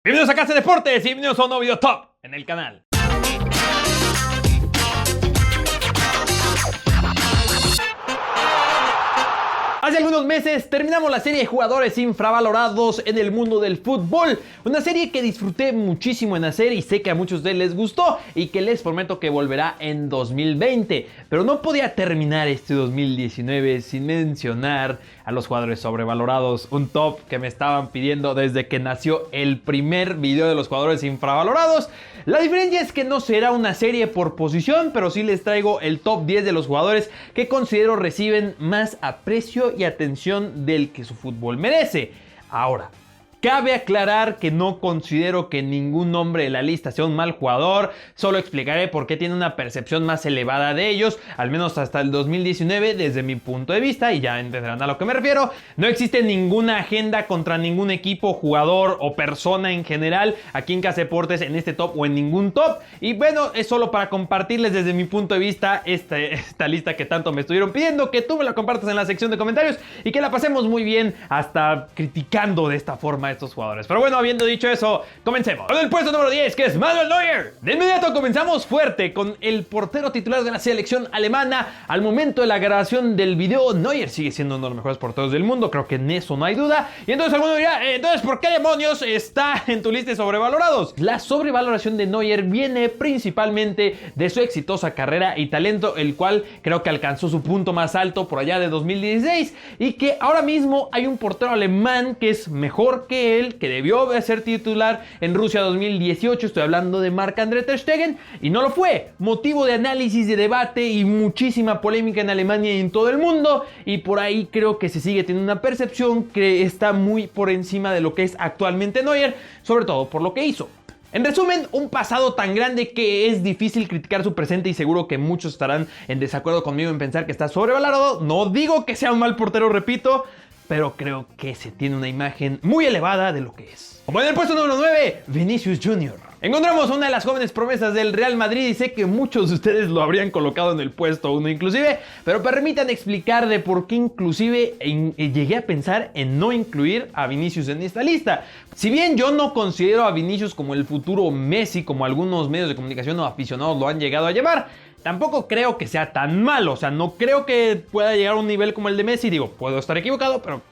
Bienvenidos a Casa de Deportes y bienvenidos a un nuevo video top en el canal. Hace algunos meses terminamos la serie de jugadores infravalorados en el mundo del fútbol. Una serie que disfruté muchísimo en hacer y sé que a muchos de ustedes les gustó y que les prometo que volverá en 2020. Pero no podía terminar este 2019 sin mencionar a los jugadores sobrevalorados. Un top que me estaban pidiendo desde que nació el primer video de los jugadores infravalorados. La diferencia es que no será una serie por posición, pero sí les traigo el top 10 de los jugadores que considero reciben más aprecio y atención del que su fútbol merece. Ahora, cabe aclarar que no considero que ningún nombre de la lista sea un mal jugador, solo explicaré por qué tiene una percepción más elevada de ellos, al menos hasta el 2019 desde mi punto de vista, y ya entenderán a lo que me refiero. No existe ninguna agenda contra ningún equipo, jugador o persona en general aquí en Casa Deportes en este top o en ningún top, y bueno, es solo para compartirles desde mi punto de vista esta lista que tanto me estuvieron pidiendo, que tú me la compartas en la sección de comentarios y que la pasemos muy bien hasta criticando de esta forma estos jugadores. Pero bueno, habiendo dicho eso, comencemos. Con el puesto número 10, que es Manuel Neuer. De inmediato comenzamos fuerte con el portero titular de la selección alemana. Al momento de la grabación del video, Neuer sigue siendo uno de los mejores porteros del mundo, creo que en eso no hay duda. Y entonces alguno dirá, entonces ¿por qué demonios está en tu lista de sobrevalorados? La sobrevaloración de Neuer viene principalmente de su exitosa carrera y talento, el cual creo que alcanzó su punto más alto por allá de 2016, y que ahora mismo hay un portero alemán que es mejor que él, que debió de ser titular en Rusia 2018, estoy hablando de Marc-André ter Stegen, y no lo fue, motivo de análisis, de debate y muchísima polémica en Alemania y en todo el mundo, y por ahí creo que se sigue teniendo una percepción que está muy por encima de lo que es actualmente Neuer, sobre todo por lo que hizo. En resumen, un pasado tan grande que es difícil criticar su presente, y seguro que muchos estarán en desacuerdo conmigo en pensar que está sobrevalorado. No digo que sea un mal portero, repito, pero creo que se tiene una imagen muy elevada de lo que es. Como en el puesto número 9, Vinicius Jr. Encontramos a una de las jóvenes promesas del Real Madrid y sé que muchos de ustedes lo habrían colocado en el puesto 1 inclusive, pero permítanme explicar de por qué inclusive llegué a pensar en no incluir a Vinicius en esta lista. Si bien yo no considero a Vinicius como el futuro Messi, como algunos medios de comunicación o aficionados lo han llegado a llamar, tampoco creo que sea tan malo, o sea, no creo que pueda llegar a un nivel como el de Messi, digo, puedo estar equivocado, pero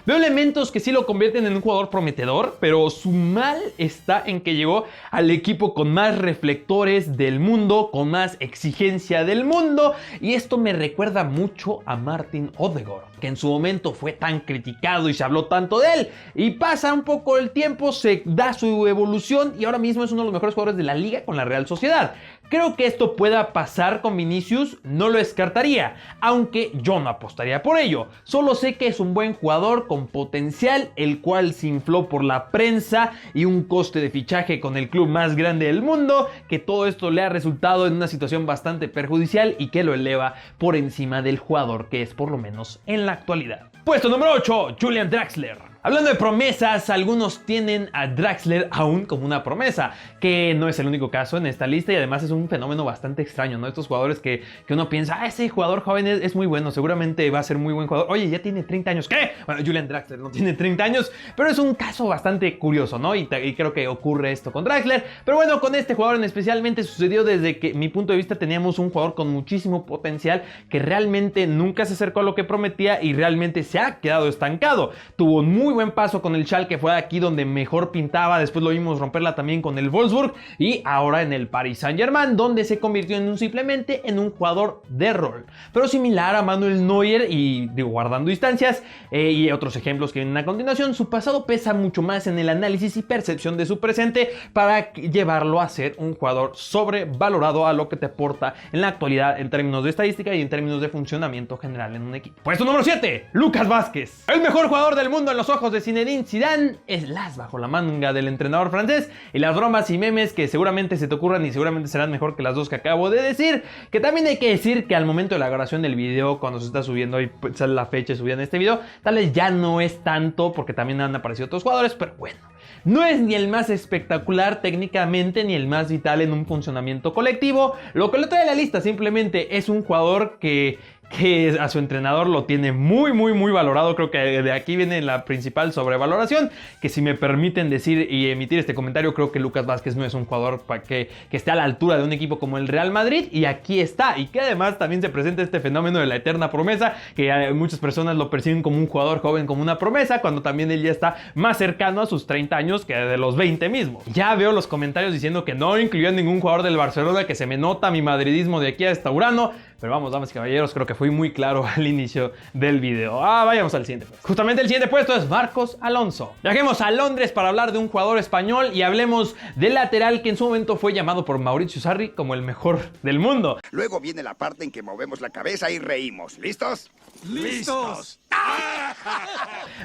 veo elementos que sí lo convierten en un jugador prometedor, pero su mal está en que llegó al equipo con más reflectores del mundo, con más exigencia del mundo, y esto me recuerda mucho a Martin Odegaard, que en su momento fue tan criticado y se habló tanto de él, y pasa un poco el tiempo, se da su evolución y ahora mismo es uno de los mejores jugadores de la liga con la Real Sociedad. Creo que esto pueda pasar con Vinicius, no lo descartaría, aunque yo no apostaría por ello. Solo sé que es un buen jugador con potencial, el cual se infló por la prensa y un coste de fichaje con el club más grande del mundo, que todo esto le ha resultado en una situación bastante perjudicial y que lo eleva por encima del jugador que es, por lo menos en la actualidad. Puesto número 8, Julian Draxler. Hablando de promesas, algunos tienen a Draxler aún como una promesa, que no es el único caso en esta lista y además es un fenómeno bastante extraño, ¿no? Estos jugadores que uno piensa, ese jugador joven es muy bueno, seguramente va a ser muy buen jugador. Oye, ya tiene 30 años, ¿qué? Bueno, Julian Draxler no tiene 30 años, pero es un caso bastante curioso, ¿no? Y creo que ocurre esto con Draxler, pero bueno, con este jugador en especialmente sucedió desde que, mi punto de vista, teníamos un jugador con muchísimo potencial que realmente nunca se acercó a lo que prometía y realmente se ha quedado estancado. Tuvo un muy buen paso con el Schalke, fue aquí donde mejor pintaba, después lo vimos romperla también con el Wolfsburg y ahora en el Paris Saint-Germain, donde se convirtió simplemente en un jugador de rol, pero similar a Manuel Neuer y digo, guardando distancias y otros ejemplos que vienen a continuación. Su pasado pesa mucho más en el análisis y percepción de su presente para llevarlo a ser un jugador sobrevalorado a lo que te aporta en la actualidad en términos de estadística y en términos de funcionamiento general en un equipo. Puesto número 7, Lucas Vázquez. El mejor jugador del mundo en los ojos de Zinedine Zidane es las bajo la manga del entrenador francés, y las bromas y memes que seguramente se te ocurran y seguramente serán mejor que las dos que acabo de decir, que también hay que decir que al momento de la grabación del video, cuando se está subiendo y sale la fecha subida en este video, tal vez ya no es tanto porque también han aparecido otros jugadores, pero bueno, no es ni el más espectacular técnicamente ni el más vital en un funcionamiento colectivo, lo que lo trae a la lista simplemente es un jugador que que a su entrenador lo tiene muy valorado. Creo que de aquí viene la principal sobrevaloración, que si me permiten decir y emitir este comentario, creo que Lucas Vázquez no es un jugador que esté a la altura de un equipo como el Real Madrid, y aquí está, y que además también se presenta este fenómeno de la eterna promesa, que muchas personas lo perciben como un jugador joven, como una promesa, cuando también él ya está más cercano a sus 30 años que de los 20 mismos. Ya veo los comentarios diciendo que no incluyó a ningún jugador del Barcelona, que se me nota mi madridismo de aquí hasta Urano. Pero vamos, damas y caballeros, creo que fui muy claro al inicio del video. Vayamos al siguiente puesto. Justamente el siguiente puesto es Marcos Alonso. Viajemos a Londres para hablar de un jugador español y hablemos del lateral que en su momento fue llamado por Mauricio Sarri como el mejor del mundo. Luego viene la parte en que movemos la cabeza y reímos. ¿Listos? ¡Listos!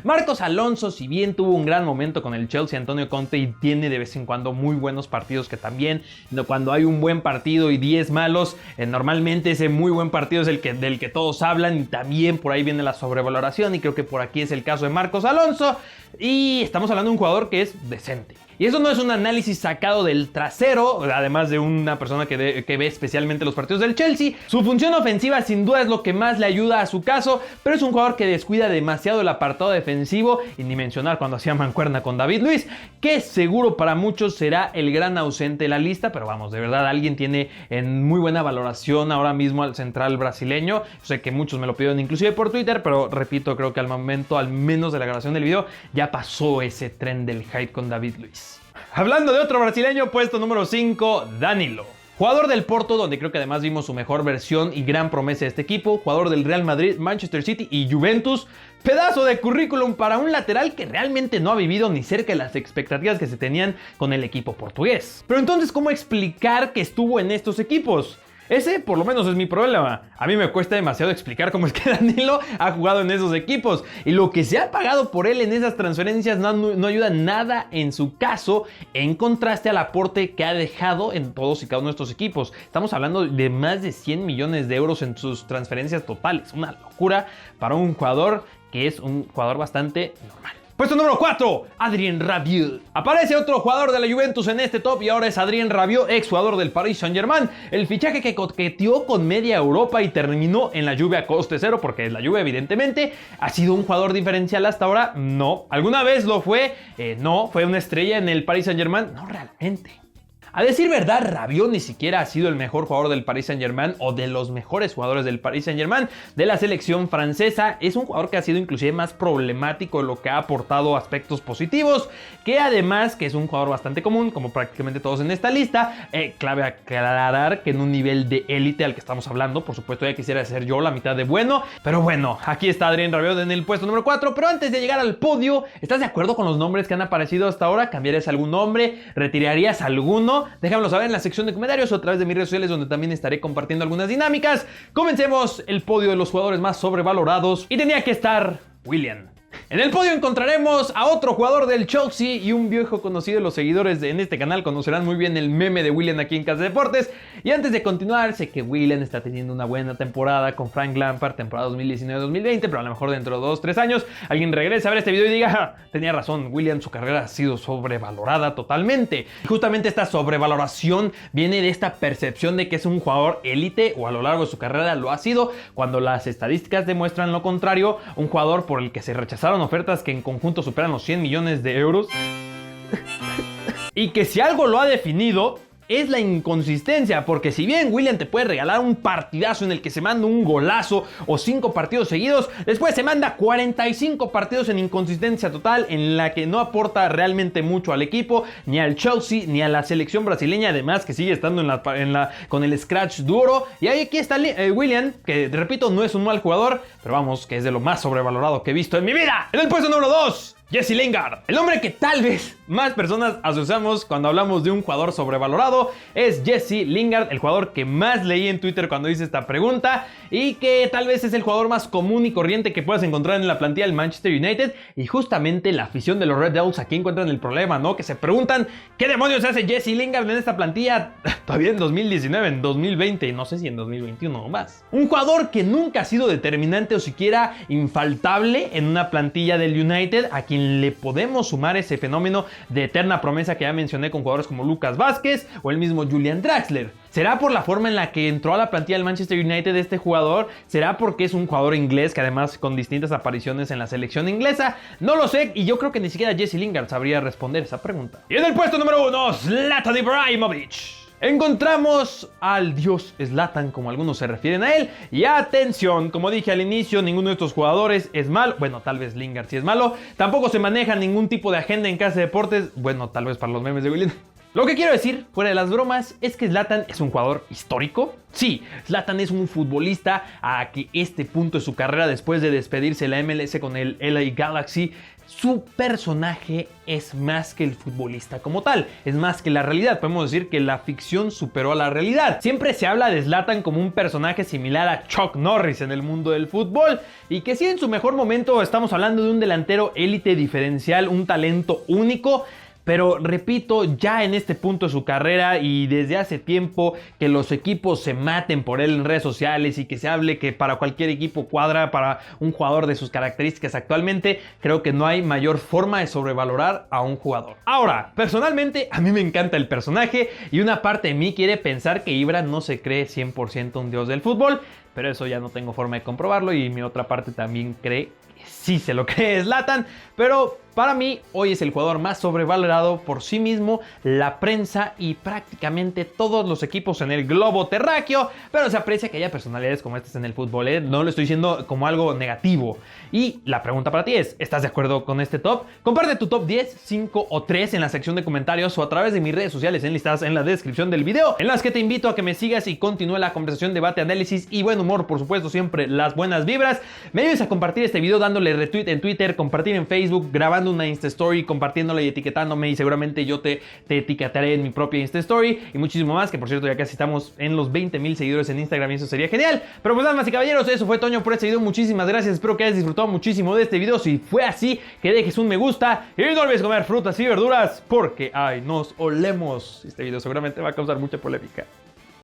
Marcos Alonso, si bien tuvo un gran momento con el Chelsea, Antonio Conte, y tiene de vez en cuando muy buenos partidos, que también cuando hay un buen partido y 10 malos, normalmente ese muy buen partido es del que todos hablan, y también por ahí viene la sobrevaloración, y creo que por aquí es el caso de Marcos Alonso, y estamos hablando de un jugador que es decente. Y eso no es un análisis sacado del trasero, además de una persona que ve especialmente los partidos del Chelsea. Su función ofensiva sin duda es lo que más le ayuda a su caso, pero es un jugador que descuida demasiado el apartado defensivo, y ni mencionar cuando hacía mancuerna con David Luiz, que seguro para muchos será el gran ausente de la lista, pero vamos, de verdad alguien tiene en muy buena valoración ahora mismo al central brasileño. Yo sé que muchos me lo pidieron inclusive por Twitter, pero repito, creo que al momento, al menos de la grabación del video, ya pasó ese tren del hype con David Luiz. Hablando de otro brasileño, puesto número 5, Danilo. Jugador del Porto, donde creo que además vimos su mejor versión y gran promesa de este equipo. Jugador del Real Madrid, Manchester City y Juventus. Pedazo de currículum para un lateral que realmente no ha vivido ni cerca de las expectativas que se tenían con el equipo portugués. Pero entonces, ¿cómo explicar que estuvo en estos equipos? Ese por lo menos es mi problema. A mí me cuesta demasiado explicar cómo es que Danilo ha jugado en esos equipos. Y lo que se ha pagado por él en esas transferencias no ayuda nada en su caso, en contraste al aporte que ha dejado en todos y cada uno de estos equipos. Estamos hablando de más de 100 millones de euros en sus transferencias totales. Una locura para un jugador que es un jugador bastante normal. Puesto número 4, Adrien Rabiot. Aparece otro jugador de la Juventus en este top, y ahora es Adrien Rabiot, ex jugador del Paris Saint-Germain. El fichaje que coqueteó con media Europa y terminó en la Juve a coste cero, porque la Juve evidentemente ha sido un jugador diferencial hasta ahora. No. ¿Alguna vez lo fue? No. ¿Fue una estrella en el Paris Saint-Germain? No realmente. A decir verdad, Rabiot ni siquiera ha sido el mejor jugador del Paris Saint-Germain o de los mejores jugadores del Paris Saint-Germain de la selección francesa. Es un jugador que ha sido inclusive más problemático, lo que ha aportado aspectos positivos, que además que es un jugador bastante común, como prácticamente todos en esta lista. Clave aclarar que en un nivel de élite al que estamos hablando, por supuesto ya quisiera ser yo la mitad de bueno, pero bueno, aquí está Adrien Rabiot en el puesto número 4. Pero antes de llegar al podio, ¿estás de acuerdo con los nombres que han aparecido hasta ahora? ¿Cambiarías algún nombre? ¿Retirarías alguno? Déjamelo saber en la sección de comentarios o a través de mis redes sociales, donde también estaré compartiendo algunas dinámicas. Comencemos el podio de los jugadores más sobrevalorados, y tenía que estar Willian. En el podio encontraremos a otro jugador del Chelsea y un viejo conocido de los seguidores en este canal conocerán muy bien el meme de Willian aquí en Casa Deportes. Y antes de continuar, sé que Willian está teniendo una buena temporada con Frank Lampard, temporada 2019-2020, pero a lo mejor dentro de 2-3 años alguien regrese a ver este video y diga: tenía razón, Willian, su carrera ha sido sobrevalorada totalmente. Y justamente esta sobrevaloración viene de esta percepción de que es un jugador élite, o a lo largo de su carrera lo ha sido, cuando las estadísticas demuestran lo contrario. Un jugador por el que se rechazaron ofertas que en conjunto superan los 100 millones de euros. Y que si algo lo ha definido es la inconsistencia, porque si bien Willian te puede regalar un partidazo en el que se manda un golazo o 5 partidos seguidos, después se manda 45 partidos en inconsistencia total, en la que no aporta realmente mucho al equipo, ni al Chelsea, ni a la selección brasileña, además que sigue estando con el scratch duro. Y ahí aquí está Willian, que repito, no es un mal jugador, pero vamos, que es de lo más sobrevalorado que he visto en mi vida. En el puesto número 2, Jesse Lingard. El nombre que tal vez más personas asociamos cuando hablamos de un jugador sobrevalorado es Jesse Lingard, el jugador que más leí en Twitter cuando hice esta pregunta, y que tal vez es el jugador más común y corriente que puedas encontrar en la plantilla del Manchester United. Y justamente la afición de los Red Devils aquí encuentran el problema, ¿no? Que se preguntan ¿qué demonios hace Jesse Lingard en esta plantilla todavía en 2019, en 2020 y no sé si en 2021 o más? Un jugador que nunca ha sido determinante o siquiera infaltable en una plantilla del United, a quien le podemos sumar ese fenómeno de eterna promesa que ya mencioné con jugadores como Lucas Vázquez o el mismo Julian Draxler. ¿Será por la forma en la que entró a la plantilla del Manchester United este jugador? ¿Será porque es un jugador inglés que además con distintas apariciones en la selección inglesa? No lo sé y yo creo que ni siquiera Jesse Lingard sabría responder esa pregunta. Y en el puesto número 1, Zlatan Ibrahimovic. Encontramos al dios Zlatan, como algunos se refieren a él. Y atención, como dije al inicio, ninguno de estos jugadores es malo. Bueno, tal vez Lingard sí es malo. Tampoco se maneja ningún tipo de agenda en Casa de Deportes. Bueno, tal vez para los memes de William. Lo que quiero decir, fuera de las bromas, es que Zlatan es un jugador histórico. Sí, Zlatan es un futbolista a que este punto de su carrera, después de despedirse de la MLS con el LA Galaxy, su personaje es más que el futbolista como tal, es más que la realidad. Podemos decir que la ficción superó a la realidad. Siempre se habla de Zlatan como un personaje similar a Chuck Norris en el mundo del fútbol, y que sí, en su mejor momento estamos hablando de un delantero élite diferencial, un talento único. Pero repito, ya en este punto de su carrera y desde hace tiempo que los equipos se maten por él en redes sociales y que se hable que para cualquier equipo cuadra para un jugador de sus características actualmente, creo que no hay mayor forma de sobrevalorar a un jugador. Ahora, personalmente a mí me encanta el personaje y una parte de mí quiere pensar que Ibra no se cree 100% un dios del fútbol, pero eso ya no tengo forma de comprobarlo y mi otra parte también cree que sí se lo cree Zlatan, pero para mí, hoy es el jugador más sobrevalorado por sí mismo, la prensa y prácticamente todos los equipos en el globo terráqueo, pero se aprecia que haya personalidades como estas en el fútbol, ¿eh? No lo estoy diciendo como algo negativo. Y la pregunta para ti es, ¿estás de acuerdo con este top? Comparte tu top 10, 5 o 3 en la sección de comentarios o a través de mis redes sociales enlistadas en la descripción del video, en las que te invito a que me sigas y continúe la conversación, debate, análisis y buen humor, por supuesto, siempre las buenas vibras. Me ayudes a compartir este video dándole retweet en Twitter, compartir en Facebook, grabando una Insta Story, compartiéndola y etiquetándome, y seguramente yo te etiquetaré en mi propia Insta Story y muchísimo más, que por cierto ya casi estamos en los 20,000 seguidores en Instagram y eso sería genial. Pero pues damas y caballeros, eso fue Toño por este video, muchísimas gracias, espero que hayas disfrutado muchísimo de este video. Si fue así, que dejes un me gusta y no olvides comer frutas y verduras porque ay, nos olemos. Este video seguramente va a causar mucha polémica.